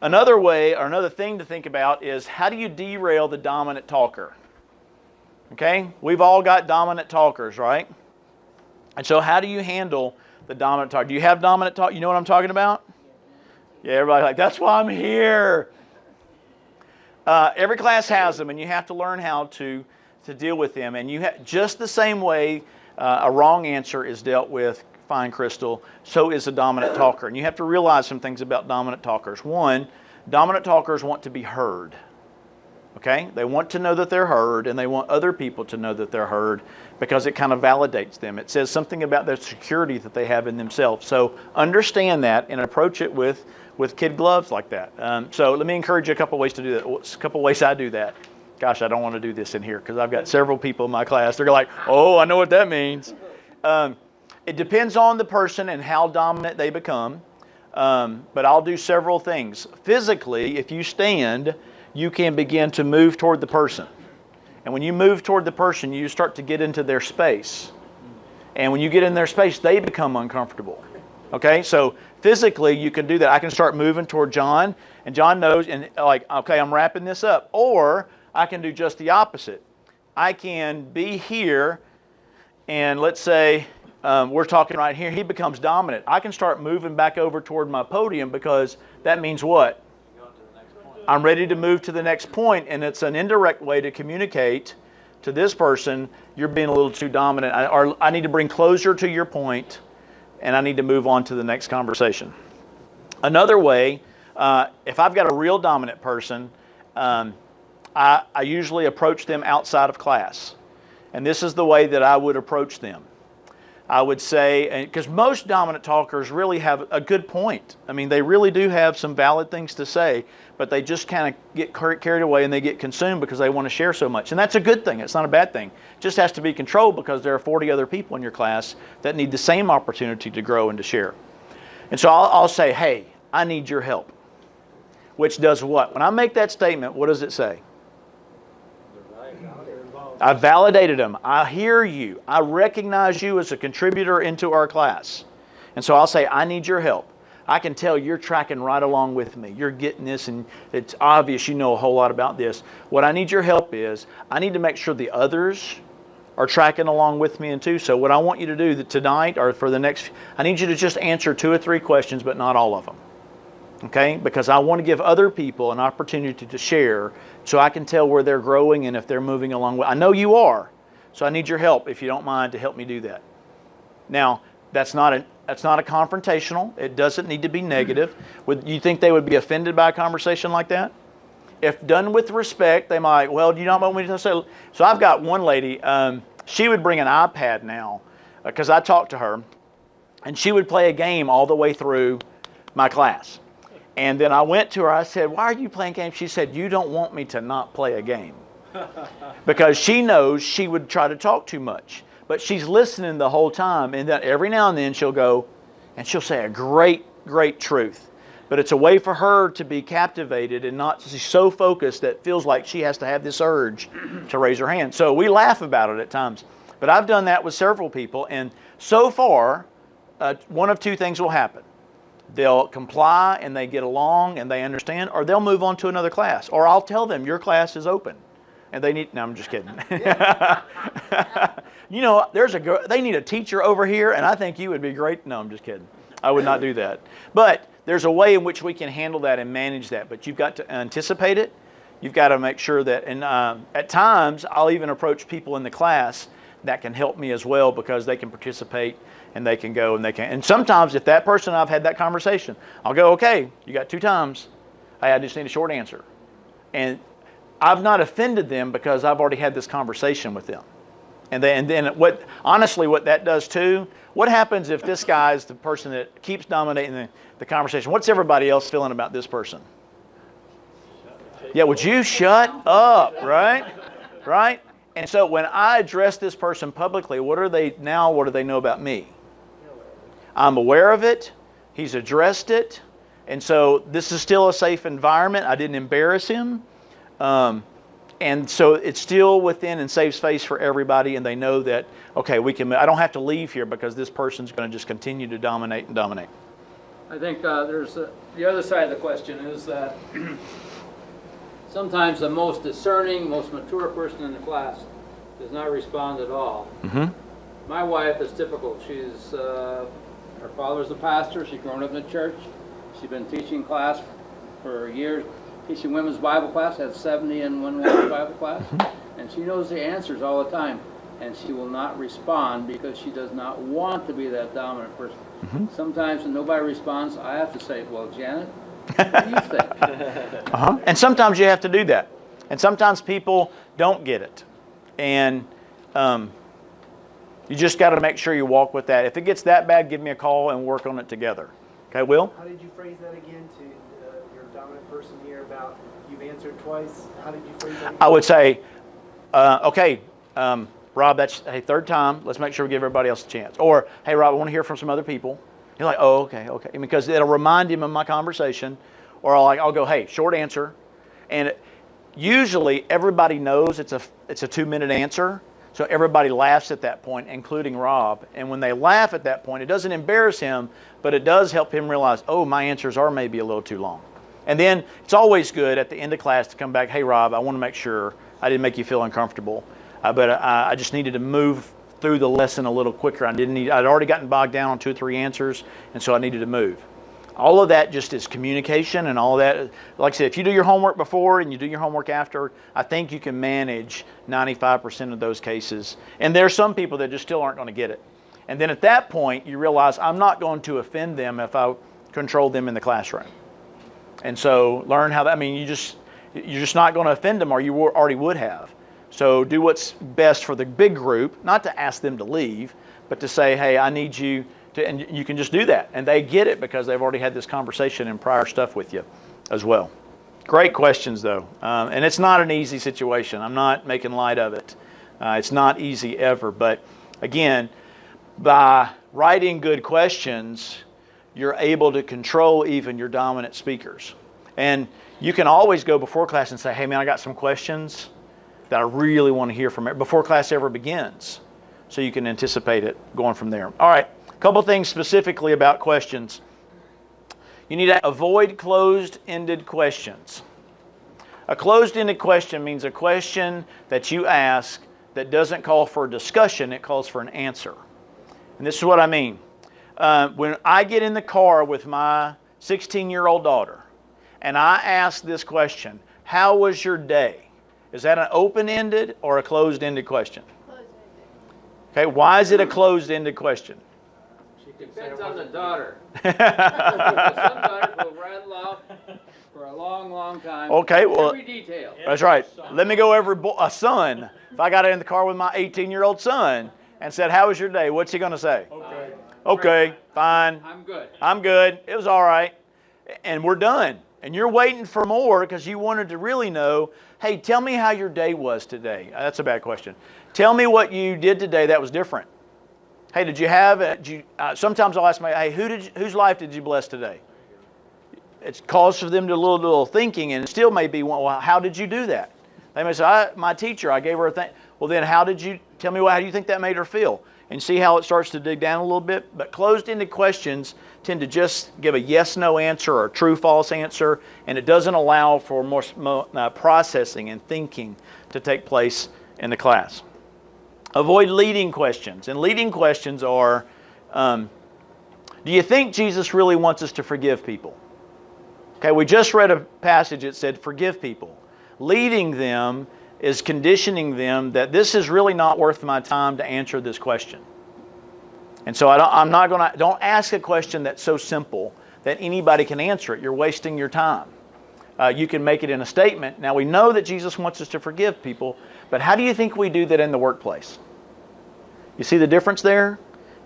Another way, or another thing to think about is, how do you derail the dominant talker? Okay, we've all got dominant talkers, right? And so how do you handle the dominant talker? Do you have dominant talk? You know what I'm talking about? Yeah, everybody's like, that's why I'm here. Every class has them, and you have to learn how to deal with them. And you just the same way a wrong answer is dealt with, fine, Crystal, so is a dominant talker. And you have to realize some things about dominant talkers. One, dominant talkers want to be heard. Okay? They want to know that they're heard, and they want other people to know that they're heard, because it kind of validates them. It says something about their security that they have in themselves. So understand that and approach it with kid gloves like that. So let me encourage you a couple ways to do that. A couple ways I do that. Gosh, I don't want to do this in here because I've got several people in my class. They're like, oh, I know what that means. It depends on the person and how dominant they become. But I'll do several things. Physically, if you stand, you can begin to move toward the person. And when you move toward the person, you start to get into their space. And when you get in their space, they become uncomfortable. Okay, so physically you can do that. I can start moving toward John, and John knows, and like, okay, I'm wrapping this up. Or I can do just the opposite. I can be here, and let's say we're talking right here. He becomes dominant. I can start moving back over toward my podium, because that means what? I'm ready to move to the next point, and it's an indirect way to communicate to this person, you're being a little too dominant, or I need to bring closure to your point, and I need to move on to the next conversation. Another way, if I've got a real dominant person, I usually approach them outside of class. And this is the way that I would approach them. I would say, because most dominant talkers really have a good point. I mean, they really do have some valid things to say, but they just kind of get carried away and they get consumed because they want to share so much. And that's a good thing. It's not a bad thing. It just has to be controlled, because there are 40 other people in your class that need the same opportunity to grow and to share. And so I'll say, hey, I need your help. Which does what? When I make that statement, what does it say? I validated them. I hear you. I recognize you as a contributor into our class. And so I'll say, I need your help. I can tell you're tracking right along with me. You're getting this, and it's obvious you know a whole lot about this. What I need your help is, I need to make sure the others are tracking along with me and too. So what I want you to do tonight, or for the next, I need you to just answer 2 or 3 questions, but not all of them. Okay? Because I want to give other people an opportunity to share, so I can tell where they're growing and if they're moving along. I know you are, so I need your help, if you don't mind, to help me do that. Now, that's not a confrontational. It doesn't need to be negative. You think they would be offended by a conversation like that? If done with respect, they might, well, do you not want me to say? So I've got one lady, she would bring an iPad now, because I talked to her, and she would play a game all the way through my class. And then I went to her, I said, why are you playing games? She said, you don't want me to not play a game. Because she knows she would try to talk too much. But she's listening the whole time, and then every now and then she'll go, and she'll say a great, great truth. But it's a way for her to be captivated and not so focused that it feels like she has to have this urge to raise her hand. So we laugh about it at times. But I've done that with several people, and so far, one of 2 things will happen. They'll comply and they get along and they understand, or they'll move on to another class. Or I'll tell them, your class is open. And they need, no, I'm just kidding. You know, they need a teacher over here, and I think you would be great. No, I'm just kidding. I would not do that. But there's a way in which we can handle that and manage that. But you've got to anticipate it. You've got to make sure that, and at times, I'll even approach people in the class that can help me as well, because they can participate and they can go and they can. And sometimes if that person, I've had that conversation, I'll go, okay, you got 2 times. Hey, I just need a short answer. And I've not offended them because I've already had this conversation with them. And then honestly what that does too, what happens if this guy is the person that keeps dominating the conversation? What's everybody else feeling about this person? Yeah, would you shut up, right? Right? And so when I address this person publicly, what do they know about me? I'm aware of it. He's addressed it. And so this is still a safe environment. I didn't embarrass him. And so it's still within and safe space for everybody, and they know that, okay, I don't have to leave here because this person's going to just continue to dominate and dominate. I think there's the other side of the question is that sometimes the most discerning, most mature person in the class does not respond at all. Mm-hmm. My wife is typical. She's her father's a pastor. She's grown up in the church. She's been teaching class for years, teaching women's Bible class. Had 70 in one women's Bible class, and she knows the answers all the time. And she will not respond because she does not want to be that dominant person. Mm-hmm. Sometimes when nobody responds, I have to say, "Well, Janet, what do you think?" And sometimes you have to do that. And sometimes people don't get it. And you just got to make sure you walk with that. If it gets that bad, give me a call and work on it together. Okay, Will? How did you phrase that again to your dominant person here about you've answered twice? How did you phrase that again? I would say, okay, Rob, that's, hey, third time. Let's make sure we give everybody else a chance. Or, hey, Rob, I want to hear from some other people. You're like, oh, okay. Because it'll remind him of my conversation. Or I'll go, hey, short answer. And usually everybody knows it's a 2-minute answer. So everybody laughs at that point, including Rob. And when they laugh at that point, it doesn't embarrass him, but it does help him realize, oh, my answers are maybe a little too long. And then it's always good at the end of class to come back, hey, Rob, I want to make sure I didn't make you feel uncomfortable. But I just needed to move through the lesson a little quicker. I'd already gotten bogged down on 2 or 3 answers, and so I needed to move. All of that just is communication, and all of that. Like I said, if you do your homework before and you do your homework after, I think you can manage 95% of those cases. And there are some people that just still aren't going to get it. And then at that point, you realize I'm not going to offend them if I control them in the classroom. And so learn how that. I mean, you're just not going to offend them, or you already would have. So do what's best for the big group, not to ask them to leave, but to say, hey, I need you to, and you can just do that. And they get it because they've already had this conversation and prior stuff with you as well. Great questions, though. And it's not an easy situation. I'm not making light of it. It's not easy ever. But again, by writing good questions, you're able to control even your dominant speakers. And you can always go before class and say, hey, man, I got some questions that I really want to hear from before class ever begins, so you can anticipate it going from there. All right, a couple things specifically about questions. You need to avoid closed-ended questions. A closed-ended question means a question that you ask that doesn't call for a discussion, it calls for an answer. And this is what I mean. When I get in the car with my 16-year-old daughter and I ask this question, how was your day? Is that an open-ended or a closed-ended question? Closed-ended. Okay, why is it a closed-ended question? Depends on the daughter. Some daughters will rattle off for a long, long time. Okay, well, every detail. That's right. Let me go over a son. If I got in the car with my 18-year-old son and said, how was your day? What's he going to say? Okay. Okay, fine. I'm good. It was all right. And we're done. And you're waiting for more because you wanted to really know, hey, tell me how your day was today. That's a bad question. Tell me what you did today that was different. Hey, did you have, sometimes I'll ask my, hey, whose life did you bless today? It's cause for them to do a little thinking, and it still may be, well, how did you do that? They may say, my teacher, I gave her a thing. Well, then how do you think that made her feel? And see how it starts to dig down a little bit. But closed-ended questions tend to just give a yes-no answer or a true-false answer, and it doesn't allow for more processing and thinking to take place in the class. Avoid leading questions. And leading questions are, do you think Jesus really wants us to forgive people? Okay, we just read a passage that said forgive people. Leading them is conditioning them that this is really not worth my time to answer this question. And so don't ask a question that's so simple that anybody can answer it. You're wasting your time. You can make it in a statement. Now we know that Jesus wants us to forgive people, but how do you think we do that in the workplace? You see the difference there?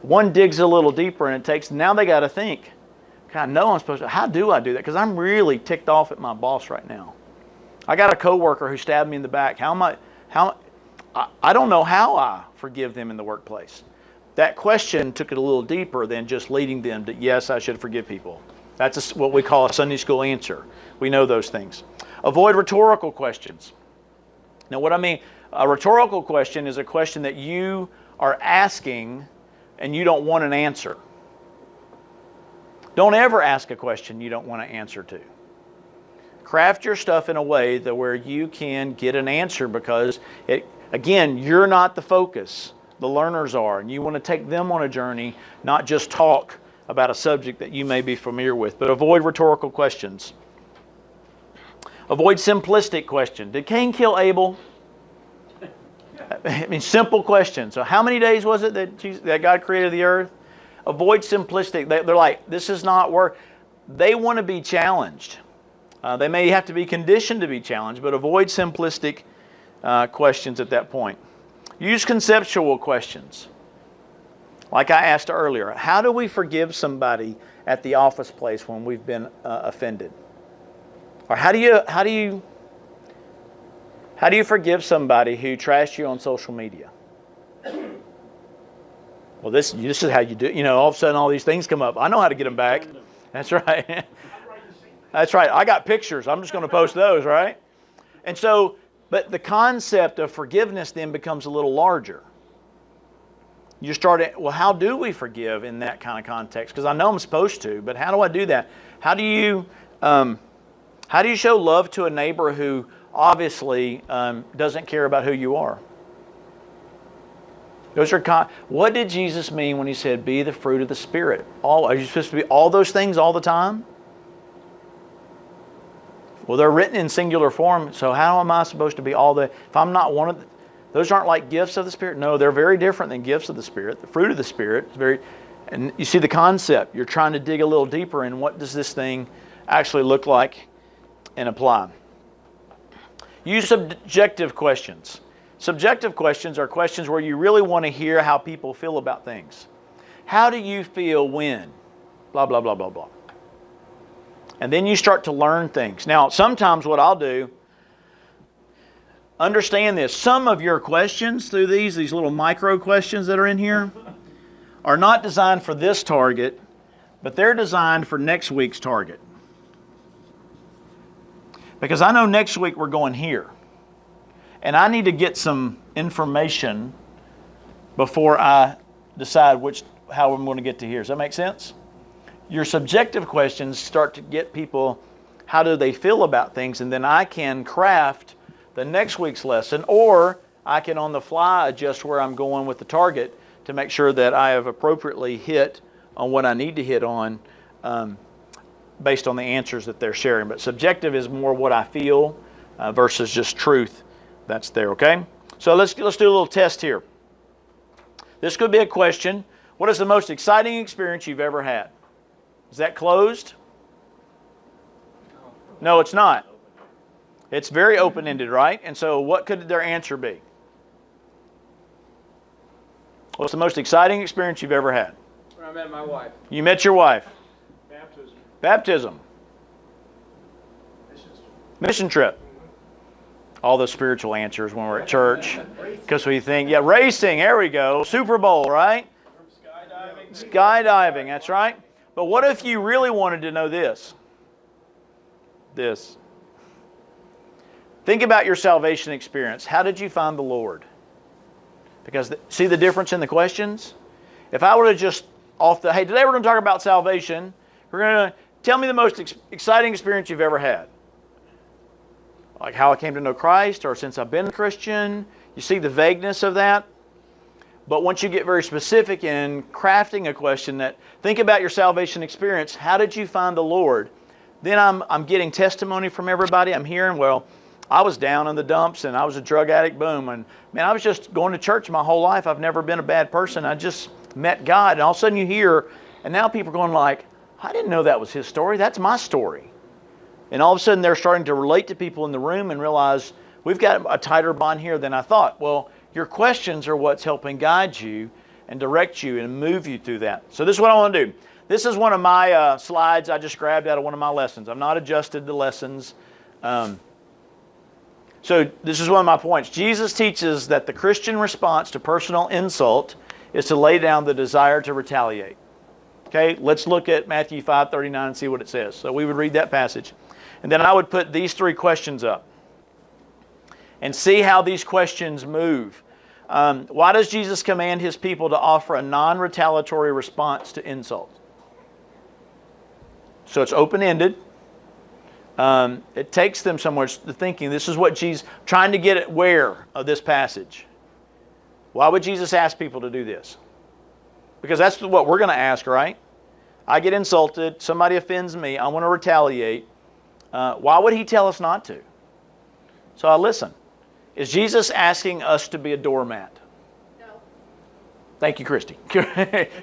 One digs a little deeper and now they got to think, I know I'm supposed to, how do I do that? Because I'm really ticked off at my boss right now. I got a coworker who stabbed me in the back. I don't know how I forgive them in the workplace. That question took it a little deeper than just leading them to, yes, I should forgive people. That's what we call a Sunday school answer. We know those things. Avoid rhetorical questions. Now what I mean, a rhetorical question is a question that you are asking and you don't want an answer. Don't ever ask a question you don't want to answer to. Craft your stuff in a way that where you can get an answer, because, again, you're not the focus. The learners are, and you want to take them on a journey, not just talk about a subject that you may be familiar with. But avoid rhetorical questions. Avoid simplistic questions. Did Cain kill Abel? I mean, simple questions. So how many days was it that God created the earth? Avoid simplistic. They're like, this is not work. They want to be challenged. They may have to be conditioned to be challenged, but avoid simplistic questions at that point. Use conceptual questions. Like I asked earlier, how do we forgive somebody at the office place when we've been offended? Or how do you forgive somebody who trashed you on social media? Well, this is how you do it. All of a sudden all these things come up. I know how to get them back. That's right. That's right. I got pictures. I'm just going to post those, right? And so, but the concept of forgiveness then becomes a little larger. You start, well, how do we forgive in that kind of context? Because I know I'm supposed to, but how do I do that? How do you show love to a neighbor who obviously doesn't care about who you are? What did Jesus mean when He said, "Be the fruit of the Spirit"? Are you supposed to be all those things all the time? Well, they're written in singular form, so how am I supposed to be all the... If I'm not one of the... Those aren't like gifts of the Spirit? No, they're very different than gifts of the Spirit. The fruit of the Spirit is very... And you see the concept. You're trying to dig a little deeper in what does this thing actually look like and apply. Use subjective questions. Subjective questions are questions where you really want to hear how people feel about things. How do you feel when? Blah, blah, blah, blah, blah. And then you start to learn things. Now, sometimes what I'll do, understand this, some of your questions through these little micro questions that are in here, are not designed for this target, but they're designed for next week's target. Because I know next week we're going here. And I need to get some information before I decide how I'm going to get to here. Does that make sense? Your subjective questions start to get people, how do they feel about things? And then I can craft the next week's lesson, or I can on the fly adjust where I'm going with the target to make sure that I have appropriately hit on what I need to hit on based on the answers that they're sharing. But subjective is more what I feel versus just truth that's there, okay? So let's do a little test here. This could be a question. What is the most exciting experience you've ever had? Is that closed? No, it's not. It's very open-ended, right? And so what could their answer be? What's the most exciting experience you've ever had? When I met my wife. You met your wife. Baptism. Baptism. Mission trip. All the spiritual answers when we're at church. Because we think, yeah, racing, there we go. Super Bowl, right? Skydiving, that's right. But what if you really wanted to know this? This. Think about your salvation experience. How did you find the Lord? Because see the difference in the questions? If I were to just hey, today we're going to talk about salvation. We're going to tell me the most exciting experience you've ever had. Like how I came to know Christ, or since I've been a Christian. You see the vagueness of that? But once you get very specific in crafting a question that, think about your salvation experience. How did you find the Lord? Then I'm getting testimony from everybody. I'm hearing, well, I was down in the dumps and I was a drug addict, boom. And man, I was just going to church my whole life. I've never been a bad person. I just met God. And all of a sudden you hear, and now people are going like, I didn't know that was his story. That's my story. And all of a sudden they're starting to relate to people in the room and realize we've got a tighter bond here than I thought. Well, your questions are what's helping guide you and direct you and move you through that. So this is what I want to do. This is one of my slides I just grabbed out of one of my lessons. I've not adjusted the lessons. So this is one of my points. Jesus teaches that the Christian response to personal insult is to lay down the desire to retaliate. Okay, let's look at Matthew 5:39 and see what it says. So we would read that passage. And then I would put these three questions up and see how these questions move. Why does Jesus command his people to offer a non-retaliatory response to insults? So it's open-ended. It takes them somewhere to thinking, this is what Jesus, trying to get aware of this passage. Why would Jesus ask people to do this? Because that's what we're going to ask, right? I get insulted, somebody offends me, I want to retaliate. Why would he tell us not to? So I listen. Is Jesus asking us to be a doormat? No. Thank you, Christy.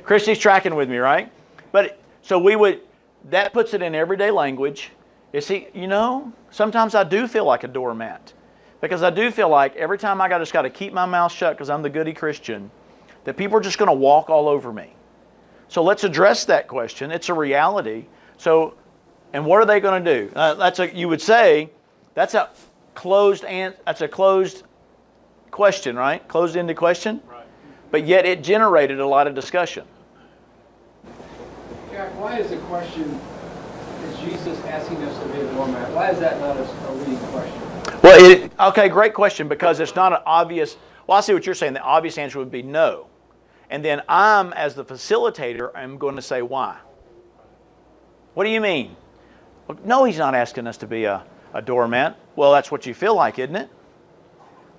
Christy's tracking with me, right? But so that puts it in everyday language. You see, sometimes I do feel like a doormat. Because I do feel like every time I just got to keep my mouth shut because I'm the goody Christian, that people are just going to walk all over me. So let's address that question. It's a reality. So, and what are they going to do? You would say that's a closed question, right? Closed-ended question. Right. But yet it generated a lot of discussion. Jack, why is the question, is Jesus asking us to be a doormat? Why is that not a leading question? Well, okay, great question, because it's not an obvious. Well, I see what you're saying. The obvious answer would be no. And then I'm, as the facilitator, I'm going to say why. What do you mean? Well, no, he's not asking us to be a doormat. Well, that's what you feel like, isn't it?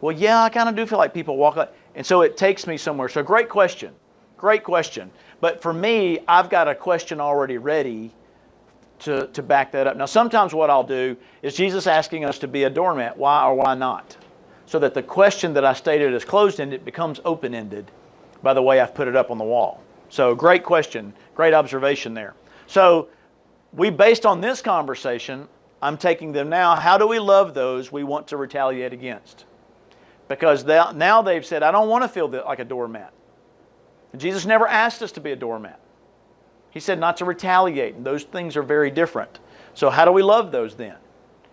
Well, yeah, I kind of do feel like people walk like. And so it takes me somewhere. So great question. Great question. But for me, I've got a question already ready to back that up. Now, sometimes what I'll do is Jesus asking us to be a doormat. Why or why not? So that the question that I stated as closed-ended becomes open-ended by the way I've put it up on the wall. So great question. Great observation there. So based on this conversation, I'm taking them now, how do we love those we want to retaliate against? Because now they've said, I don't want to feel like a doormat. And Jesus never asked us to be a doormat. He said not to retaliate, and those things are very different. So how do we love those then?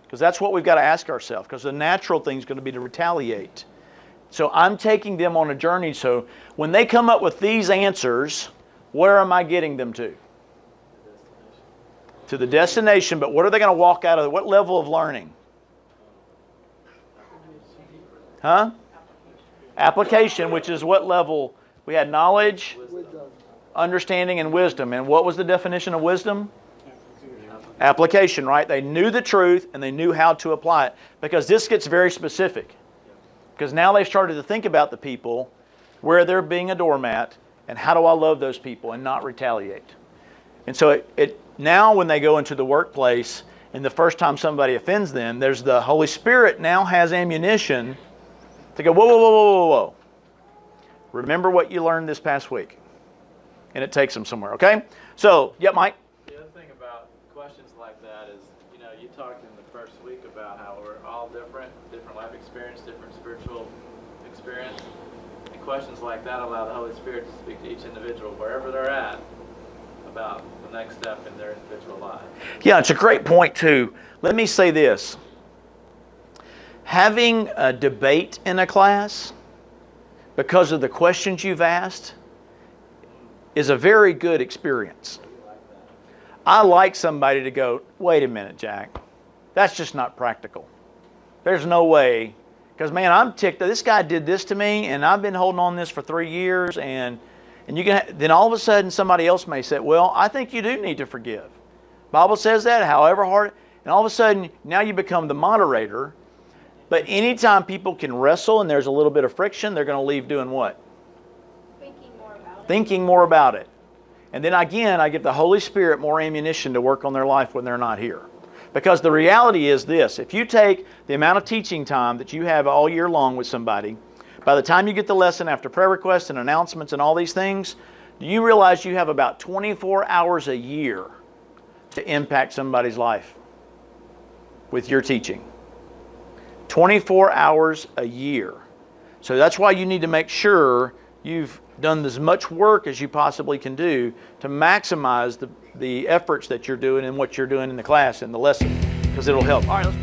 Because that's what we've got to ask ourselves, because the natural thing is going to be to retaliate. So I'm taking them on a journey, so when they come up with these answers, where am I getting them to? To the destination, but what are they going to walk out of? What level of learning? Huh? Application, which is what level? We had knowledge, understanding, and wisdom. And what was the definition of wisdom? Application, right? They knew the truth and they knew how to apply it. Because this gets very specific. Because now they've started to think about the people, where they're being a doormat, and how do I love those people and not retaliate. And so now when they go into the workplace, and the first time somebody offends them, there's the Holy Spirit now has ammunition to go, whoa, whoa, whoa, whoa, whoa, whoa. Remember what you learned this past week. And it takes them somewhere, okay? So, yeah, Mike? The other thing about questions like that is, you talked in the first week about how we're all different life experience, different spiritual experience. And questions like that allow the Holy Spirit to speak to each individual wherever they're at about the next step in their individual life. Yeah, it's a great point too. Let me say this. Having a debate in a class because of the questions you've asked is a very good experience. I like somebody to go, wait a minute, Jack. That's just not practical. There's no way. Because, man, I'm ticked. This guy did this to me, and I've been holding on this for 3 years, and then all of a sudden somebody else may say, well, I think you do need to forgive. Bible says that, however hard. And all of a sudden, now you become the moderator. But anytime people can wrestle and there's a little bit of friction, they're going to leave doing what? Thinking more about it. And then again, I give the Holy Spirit more ammunition to work on their life when they're not here. Because the reality is this, if you take the amount of teaching time that you have all year long with somebody, by the time you get the lesson after prayer requests and announcements and all these things, do you realize you have about 24 hours a year to impact somebody's life with your teaching? 24 hours a year. So that's why you need to make sure you've done as much work as you possibly can do to maximize the efforts that you're doing and what you're doing in the class and the lesson, because it'll help. All right, let's